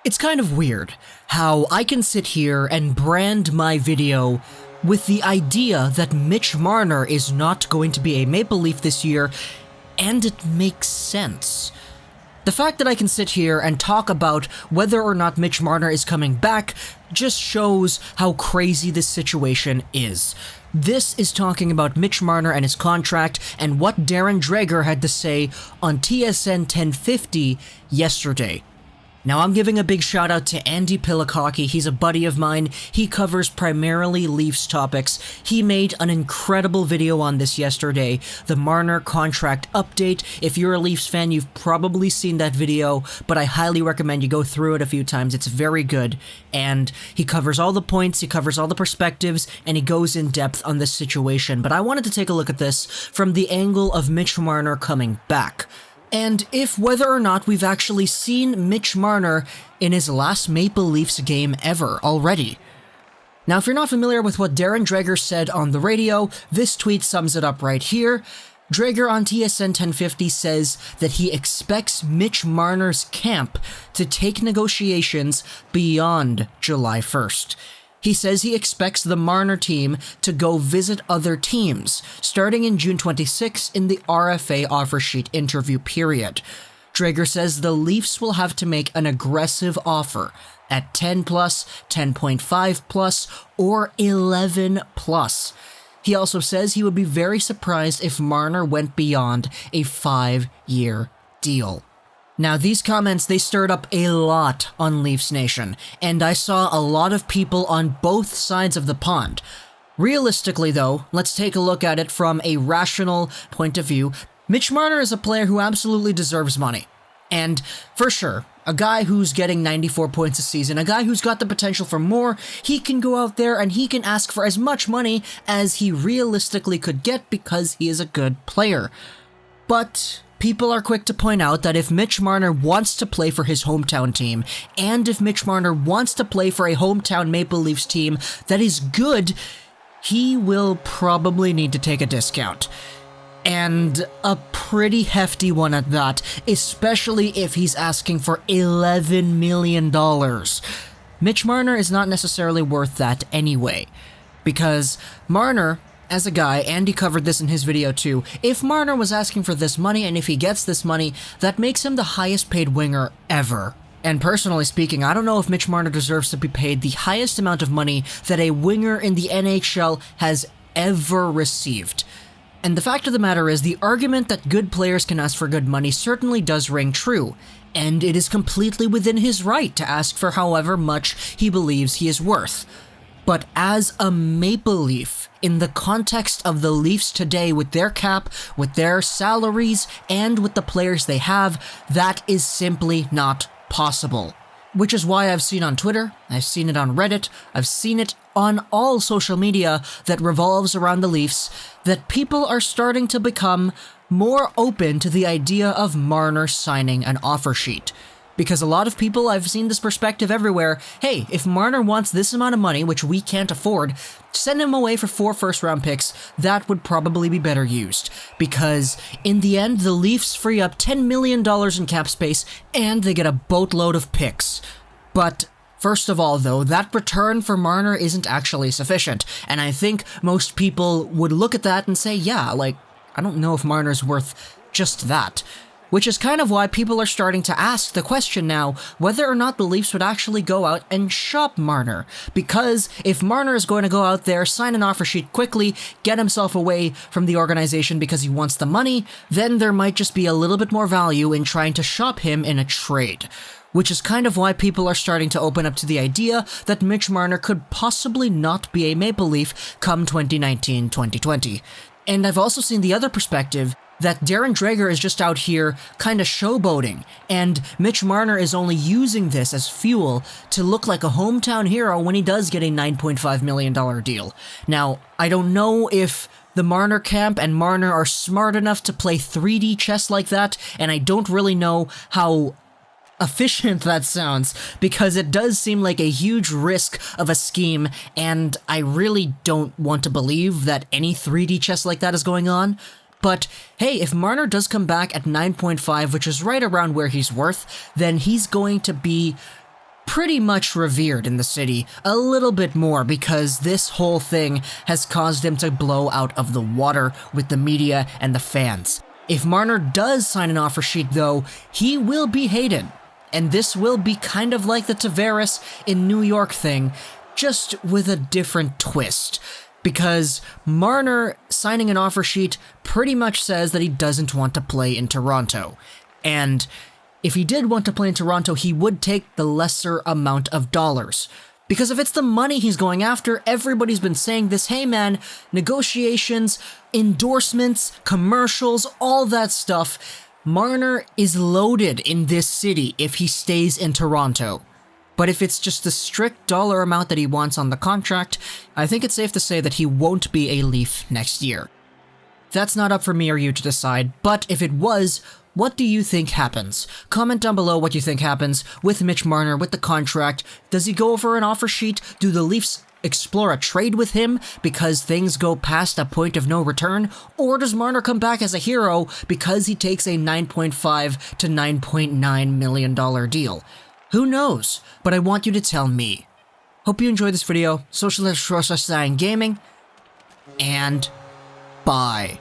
It's kind of weird how I can sit here and brand my video with the idea that Mitch Marner is not going to be a Maple Leaf this year, and it makes sense. The fact that I can sit here and talk about whether or not Mitch Marner is coming back just shows how crazy this situation is. This is talking about Mitch Marner and his contract and what Darren Dreger had to say on TSN 1050 yesterday. Now, I'm giving a big shout out to Andy Pilakaki. He's a buddy of mine. He covers primarily Leafs topics. He made an incredible video on this yesterday, the Marner contract update. If you're a Leafs fan, you've probably seen that video, but I highly recommend you go through it a few times. It's very good, and he covers all the points, he covers all the perspectives, and he goes in depth on this situation. But I wanted to take a look at this from the angle of Mitch Marner coming back. And if whether or not we've actually seen Mitch Marner in his last Maple Leafs game ever already. Now, if you're not familiar with what Darren Dreger said on the radio, this tweet sums it up right here. Dreger on TSN 1050 says that he expects Mitch Marner's camp to take negotiations beyond July 1st. He says he expects the Marner team to go visit other teams, starting in June 26 in the RFA offer sheet interview period. Dreger says the Leafs will have to make an aggressive offer at 10+, 10.5+, or 11+. He also says he would be very surprised if Marner went beyond a 5-year deal. Now, these comments, they stirred up a lot on Leafs Nation, and I saw a lot of people on both sides of the pond. Realistically, though, let's take a look at it from a rational point of view. Mitch Marner is a player who absolutely deserves money. And, for sure, a guy who's getting 94 points a season, a guy who's got the potential for more, he can go out there and he can ask for as much money as he realistically could get because he is a good player. But people are quick to point out that if Mitch Marner wants to play for his hometown team, and if Mitch Marner wants to play for a hometown Maple Leafs team that is good, he will probably need to take a discount. And a pretty hefty one at that, especially if he's asking for $11 million. Mitch Marner is not necessarily worth that anyway, because Marner, as a guy, Andy covered this in his video too, if Marner was asking for this money and if he gets this money, that makes him the highest paid winger ever. And personally speaking, I don't know if Mitch Marner deserves to be paid the highest amount of money that a winger in the NHL has ever received. And the fact of the matter is, the argument that good players can ask for good money certainly does ring true, and it is completely within his right to ask for however much he believes he is worth. But as a Maple Leaf, in the context of the Leafs today with their cap, with their salaries, and with the players they have, that is simply not possible. Which is why I've seen on Twitter, I've seen it on Reddit, I've seen it on all social media that revolves around the Leafs, that people are starting to become more open to the idea of Marner signing an offer sheet. Because a lot of people, I've seen this perspective everywhere, hey, if Marner wants this amount of money, which we can't afford, send him away for 4 first-round picks, that would probably be better used. Because in the end, the Leafs free up $10 million in cap space, and they get a boatload of picks. But first of all, though, that return for Marner isn't actually sufficient, and I think most people would look at that and say, yeah, I don't know if Marner's worth just that. Which is kind of why people are starting to ask the question now whether or not the Leafs would actually go out and shop Marner. Because if Marner is going to go out there, sign an offer sheet quickly, get himself away from the organization because he wants the money, then there might just be a little bit more value in trying to shop him in a trade. Which is kind of why people are starting to open up to the idea that Mitch Marner could possibly not be a Maple Leaf come 2019-2020. And I've also seen the other perspective, that Darren Dreger is just out here kind of showboating, and Mitch Marner is only using this as fuel to look like a hometown hero when he does get a $9.5 million deal. Now, I don't know if the Marner camp and Marner are smart enough to play 3D chess like that, and I don't really know how efficient that sounds, because it does seem like a huge risk of a scheme, and I really don't want to believe that any 3D chess like that is going on. But hey, if Marner does come back at 9.5, which is right around where he's worth, then he's going to be pretty much revered in the city, a little bit more because this whole thing has caused him to blow out of the water with the media and the fans. If Marner does sign an offer sheet though, he will be hated. And this will be kind of like the Tavares in New York thing, just with a different twist. Because Marner signing an offer sheet pretty much says that he doesn't want to play in Toronto. And if he did want to play in Toronto, he would take the lesser amount of dollars. Because if it's the money he's going after, everybody's been saying this, hey man, negotiations, endorsements, commercials, all that stuff. Marner is loaded in this city if he stays in Toronto. But if it's just the strict dollar amount that he wants on the contract, I think it's safe to say that he won't be a Leaf next year. That's not up for me or you to decide, but if it was, what do you think happens? Comment down below what you think happens with Mitch Marner, with the contract. Does he go over an offer sheet? Do the Leafs explore a trade with him because things go past a point of no return? Or does Marner come back as a hero because he takes a $9.5 to $9.9 million deal? Who knows? But I want you to tell me. Hope you enjoyed this video. Socialist Rosa Gaming, and bye.